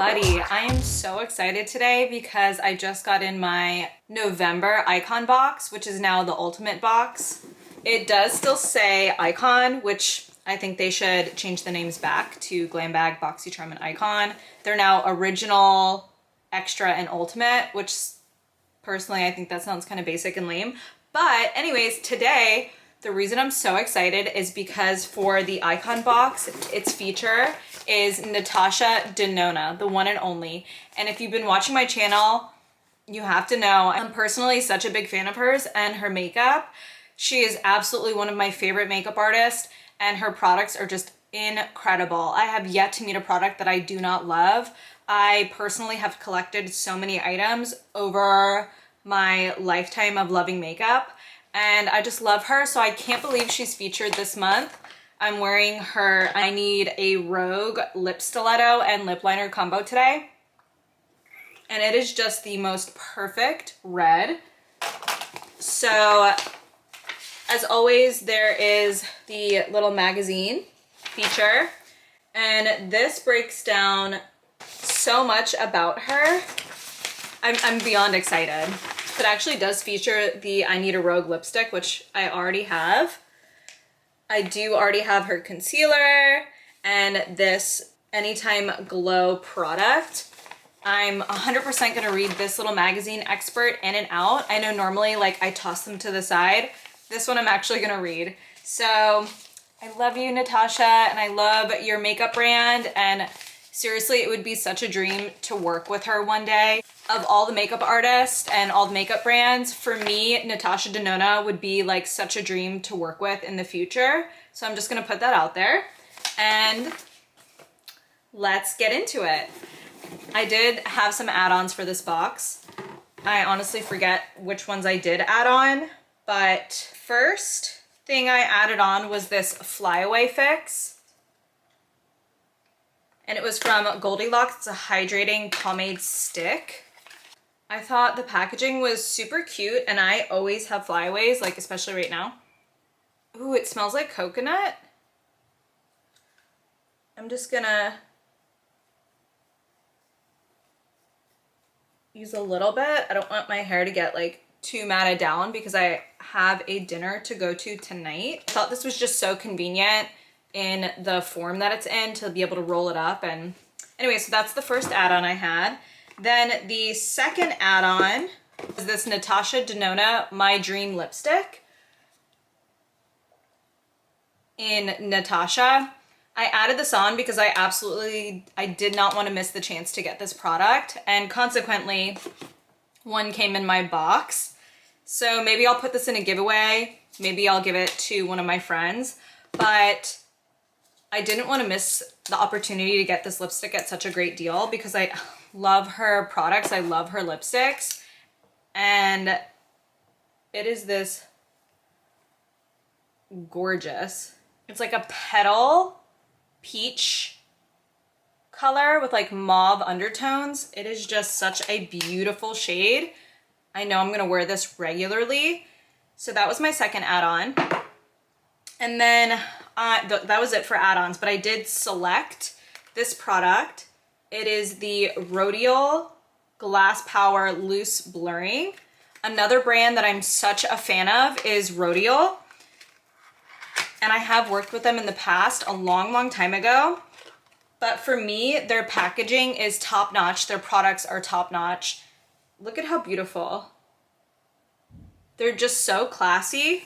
everybody. I am so excited today because I just got in my November Icon Box, which is now the Ultimate Box. It does still say Icon, which I think they should change the names back to Glam Bag, BoxyCharm, and Icon. They're now Original, Extra, and Ultimate, which personally I think that sounds kind of basic and lame. But anyways, today, the reason I'm so excited is because for the Icon Box, its feature is Natasha Denona, the one and only. And if you've been watching my channel, you have to know I'm personally such a big fan of hers and her makeup. She is absolutely one of my favorite makeup artists, and her products are just incredible. I have yet to meet a product that I do not love. I personally have collected so many items over my lifetime of loving makeup, and I just love her, so I can't believe she's featured this month. I'm wearing her I Need a Rogue lip stiletto and lip liner combo today, and it is just the most perfect red. So as always, there is the little magazine feature, and this breaks down so much about her. I'm beyond excited. It actually does feature the I Need a Rogue lipstick, which I already have. I do already have her concealer and this Anytime Glow product. I'm 100% gonna read this little magazine expert in and out. I know normally like I toss them to the side. This one I'm actually gonna read. So I love you, Natasha, and I love your makeup brand, and seriously, it would be such a dream to work with her one day. Of all the makeup artists and all the makeup brands, for me, Natasha Denona would be like such a dream to work with in the future. So I'm just gonna put that out there and let's get into it. I did have some add-ons for this box. I honestly forget which ones I did add on, but first thing I added on was this Flyaway Fix. And it was from Goldilocks. It's a hydrating pomade stick. I thought the packaging was super cute, and I always have flyaways, like especially right now. Ooh, it smells like coconut. I'm just gonna use a little bit. I don't want my hair to get like too matted down because I have a dinner to go to tonight. I thought this was just so convenient in the form that it's in to be able to roll it up. And anyway, so that's the first add-on I had. Then the second add-on is this Natasha Denona My Dream lipstick in Natasha. I added this on because I did not want to miss the chance to get this product, and consequently one came in my box. So maybe I'll put this in a giveaway, maybe I'll give it to one of my friends, but I didn't want to miss the opportunity to get this lipstick at such a great deal because I love her products. I love her lipsticks. And it is this gorgeous, it's like a petal peach color with like mauve undertones. It is just such a beautiful shade. I know I'm going to wear this regularly. So that was my second add-on. And then that was it for add-ons, but I did select this product. It is the Rodial Glass Power Loose Blurring. Another brand that I'm such a fan of is Rodial, and I have worked with them in the past a long time ago. But for me, their packaging is top-notch. Their products are top-notch. Look at how beautiful. They're just so classy.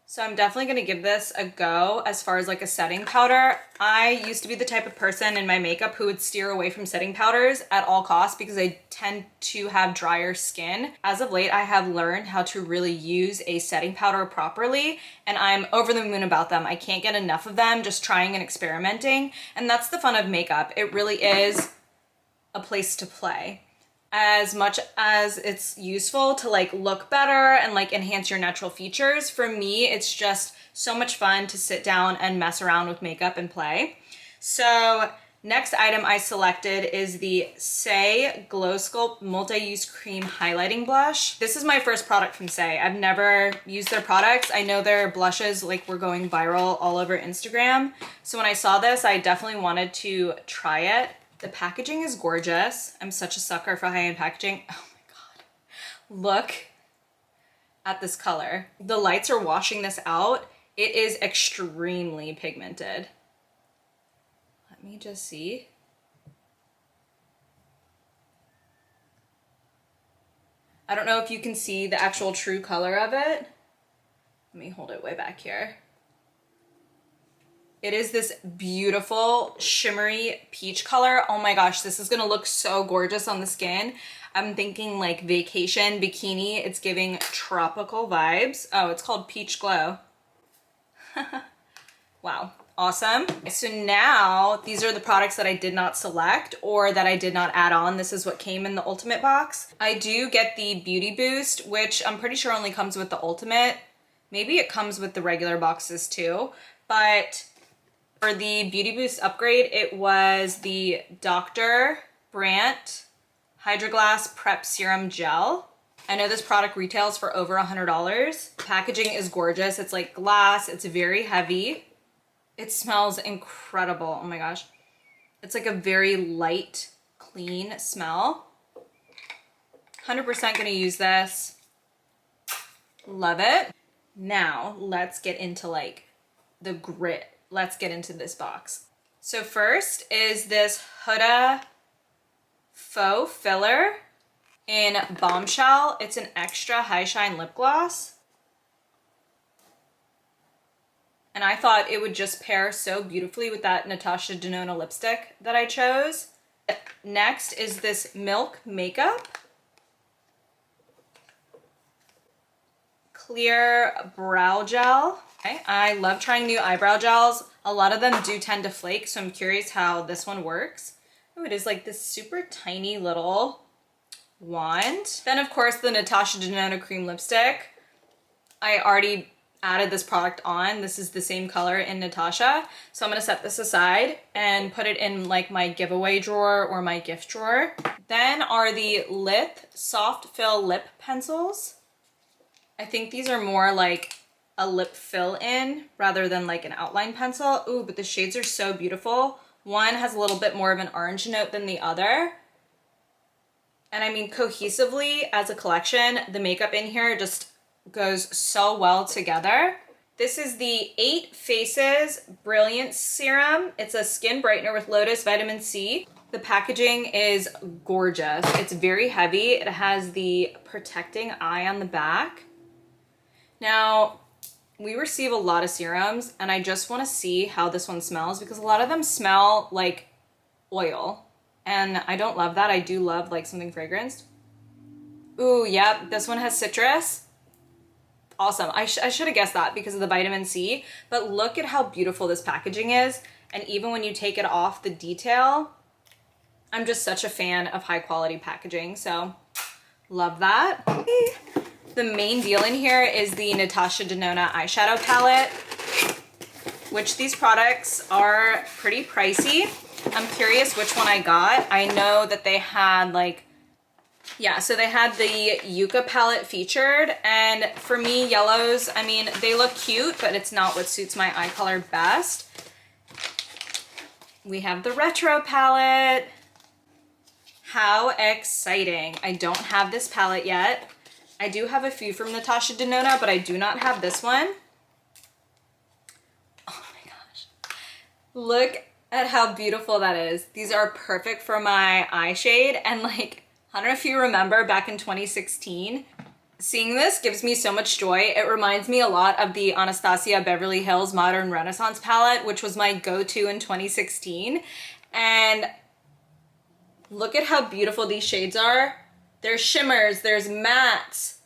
So I'm definitely gonna give this a go as far as like a setting powder. I used to be the type of person in my makeup who would steer away from setting powders at all costs because I tend to have drier skin. As of late, I have learned how to really use a setting powder properly, and I'm over the moon about them. I can't get enough of them, just trying and experimenting. And that's the fun of makeup. It really is a place to play. As much as it's useful to like look better and like enhance your natural features, for me, it's just so much fun to sit down and mess around with makeup and play. So Next item I selected is the Say Glow Sculpt Multi-Use Cream Highlighting Blush. This is my first product from Say. I've never used their products. I know their blushes like were going viral all over Instagram. So when I saw this, I definitely wanted to try it. The packaging is gorgeous. I'm such a sucker for high-end packaging. Oh my God. Look at this color. The lights are washing this out. It is extremely pigmented. Let me just see. I don't know if you can see the actual true color of it. Let me hold it way back here. It is this beautiful shimmery peach color. Oh my gosh, this is gonna look so gorgeous on the skin. I'm thinking like vacation bikini. It's giving tropical vibes. Oh, it's called Peach Glow. Wow. Awesome. So now these are the products that I did not select or that I did not add on. This is what came in the Ultimate box. I do get the Beauty Boost, which I'm pretty sure only comes with the Ultimate. Maybe it comes with the regular boxes too. But for the Beauty Boost upgrade, it was the Dr. Brandt Hydroglass Prep Serum Gel. I know this product retails for over $100. Packaging is gorgeous. It's like glass. It's very heavy. It smells incredible. Oh my gosh. It's like a very light, clean smell. 100% gonna use this. Love it. Now let's get into like the grit. Let's get into this box. So first is this Huda Faux Filler in Bombshell. It's an extra high shine lip gloss. And I thought it would just pair so beautifully with that Natasha Denona lipstick that I chose. Next is this Milk Makeup Clear Brow Gel. Okay. I love trying new eyebrow gels. A lot of them do tend to flake, so I'm curious how this one works. Oh, it is like this super tiny little wand. Then of course the Natasha Denona cream lipstick. I already added this product on. This is the same color in Natasha. So I'm gonna set this aside and put it in like my giveaway drawer or my gift drawer. Then are the Lith Soft Fill Lip Pencils. I think these are more like a lip fill in rather than like an outline pencil. Ooh, but the shades are so beautiful. One has a little bit more of an orange note than the other. And I mean, cohesively as a collection, the makeup in here just goes so well together. This is the 8 Faces Brilliance Serum. It's a skin brightener with lotus vitamin C. The packaging is gorgeous. It's very heavy. It has the protecting eye on the back. Now, we receive a lot of serums and I just want to see how this one smells because a lot of them smell like oil and I don't love that. I do love like something fragranced. Ooh, yep, this one has citrus. Awesome. I should have guessed that because of the vitamin C, but look at how beautiful this packaging is. And even when you take it off the detail, I'm just such a fan of high quality packaging. So love that. The main deal in here is the Natasha Denona eyeshadow palette, which these products are pretty pricey. I'm curious which one I got. I know that they had like, yeah, so they had the Yucca palette featured, and for me, yellows, I mean, they look cute, but it's not what suits my eye color best. We have the Retro palette. How exciting. I don't have this palette yet. I do have a few from Natasha Denona, but I do not have this one. Oh my gosh. Look at how beautiful that is. These are perfect for my eye shade, and like, I don't know if you remember back in 2016, seeing this gives me so much joy. It reminds me a lot of the Anastasia Beverly Hills Modern Renaissance palette, which was my go-to in 2016. And look at how beautiful these shades are. There's shimmers, there's mattes,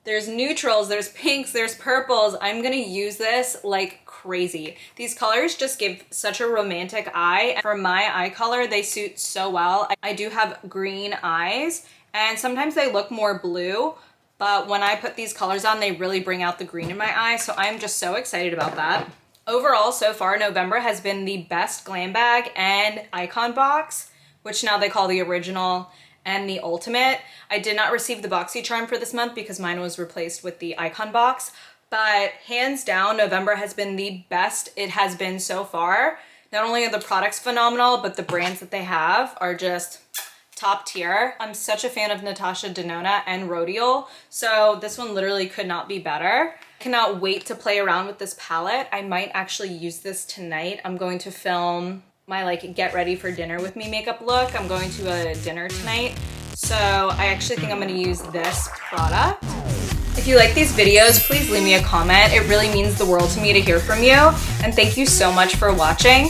there's neutrals, there's pinks, there's purples. I'm gonna use this like crazy. These colors just give such a romantic eye. For my eye color, they suit so well. I do have green eyes and sometimes they look more blue, but when I put these colors on, they really bring out the green in my eye. So I'm just so excited about that. Overall, so far, November has been the best glam bag and icon box, which now they call the original and the ultimate. I did not receive the BoxyCharm for this month because mine was replaced with the icon box, but hands down, November has been the best it has been so far. Not only are the products phenomenal, but the brands that they have are just top tier. I'm such a fan of Natasha Denona and Rodial, so this one literally could not be better. Cannot wait to play around with this palette. I might actually use this tonight. I'm going to film my like get ready for dinner with me makeup look. I'm going to a dinner tonight, so I actually think I'm going to use this product. If you like these videos, please leave me a comment. It really means the world to me to hear from you, and thank you so much for watching.